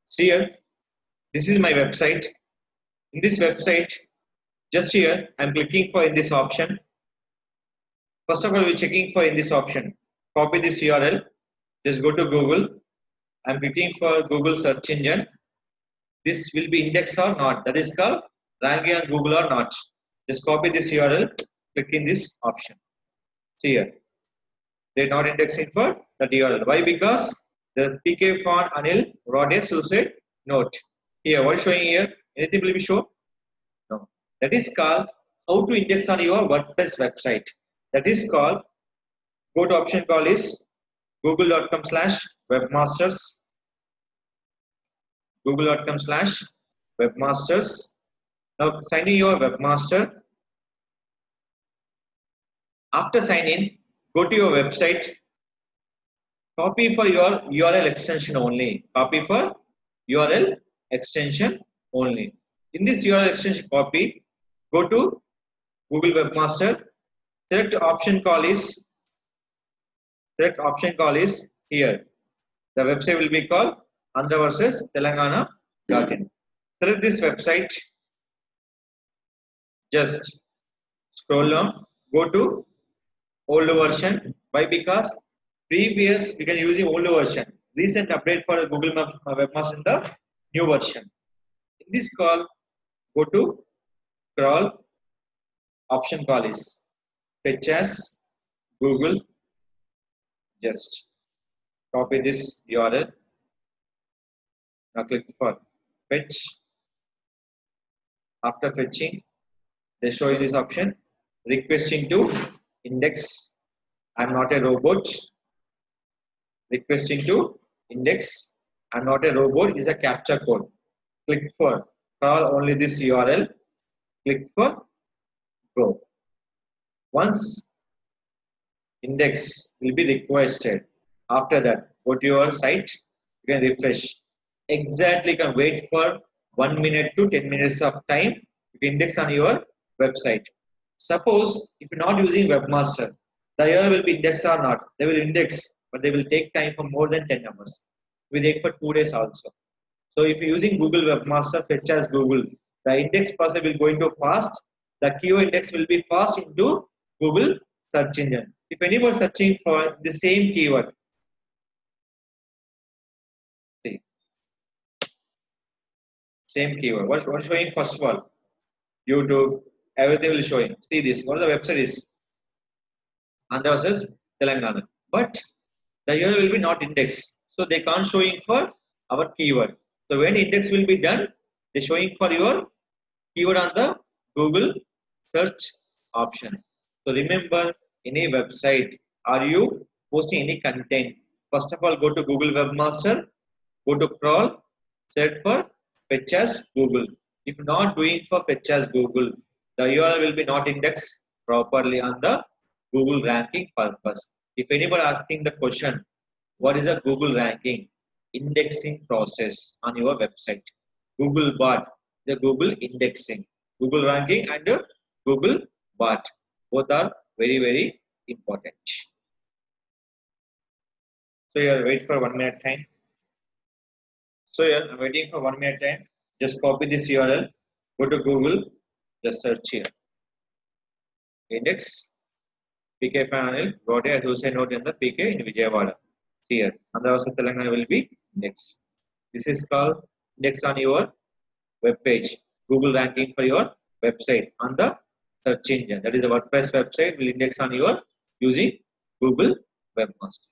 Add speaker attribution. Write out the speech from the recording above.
Speaker 1: See here, this is my website. In this website, just here, I'm clicking for in this option. First of all, we're checking for in this option. Copy this URL. Just go to Google. I'm clicking for Google search engine. This will be indexed or not. That is called ranking on Google or not. Just copy this URL. Click in this option. See here. They're not indexing for the URL. Why? Because the PK font Anil wrote a suicide note. Here, what is showing here? Anything will be shown? No. That is called how to index on your WordPress website. That is called, go to option call is google.com/webmasters. Google.com/webmasters. Now sign in your webmaster. After sign in, go to your website. Copy for your URL extension only. Copy for URL extension only. In this URL extension copy, go to Google Webmaster. Select option call is here. The website will be called Andhra versus Telangana.in. Select this website. Just scroll down. Go to old version. Why? Because previous we can use the old version. Recent update for Google Webmaster in the new version. In this call, go to crawl. Option call is fetch as Google. Just copy this URL. Now click for fetch. After fetching, they show you this option. Requesting to index. I'm not a robot. Requesting to index. I'm not a robot is a captcha code. Click for crawl only this URL. Click for go. Once index will be requested, after that go to your site. You can refresh. Exactly, you can wait for 1 minute to 10 minutes of time. You can index on your website. Suppose if you're not using Webmaster, the URL will be indexed or not. They will index, but they will take time for more than 10 hours. We take for 2 days also. So if you're using Google Webmaster, fetch as Google, the index process will go into fast. The keyword index will be fast into Google search engine. If anyone searching for the same keyword, see, same keyword. What's showing first of all? YouTube, everything will showing. See this. What the website is? Andhra versus Telangana. But the URL will be not indexed. So they can't showing for our keyword. So when index will be done, they showing for your keyword on the Google search option. So remember, any website, are you posting any content? First of all, go to Google Webmaster, go to crawl, search for fetch as Google. If not doing for fetch as Google, the URL will be not indexed properly on the Google ranking purpose. If anybody asking the question, what is a Google ranking? Indexing process on your website. Google bot, the Google indexing. Google ranking and Google bot. Both are very, very important. So you are waiting for 1 minute time. So you are waiting for 1 minute time. Just copy this URL. Go to Google. Just search here. Index. PK panel. Got a Hussain note in the PK in Vijayawada. See here. Andhra versus Telangana will be index. This is called index on your web page. Google ranking for your website on the search engine. That is a WordPress website will index on your using Google Webmaster.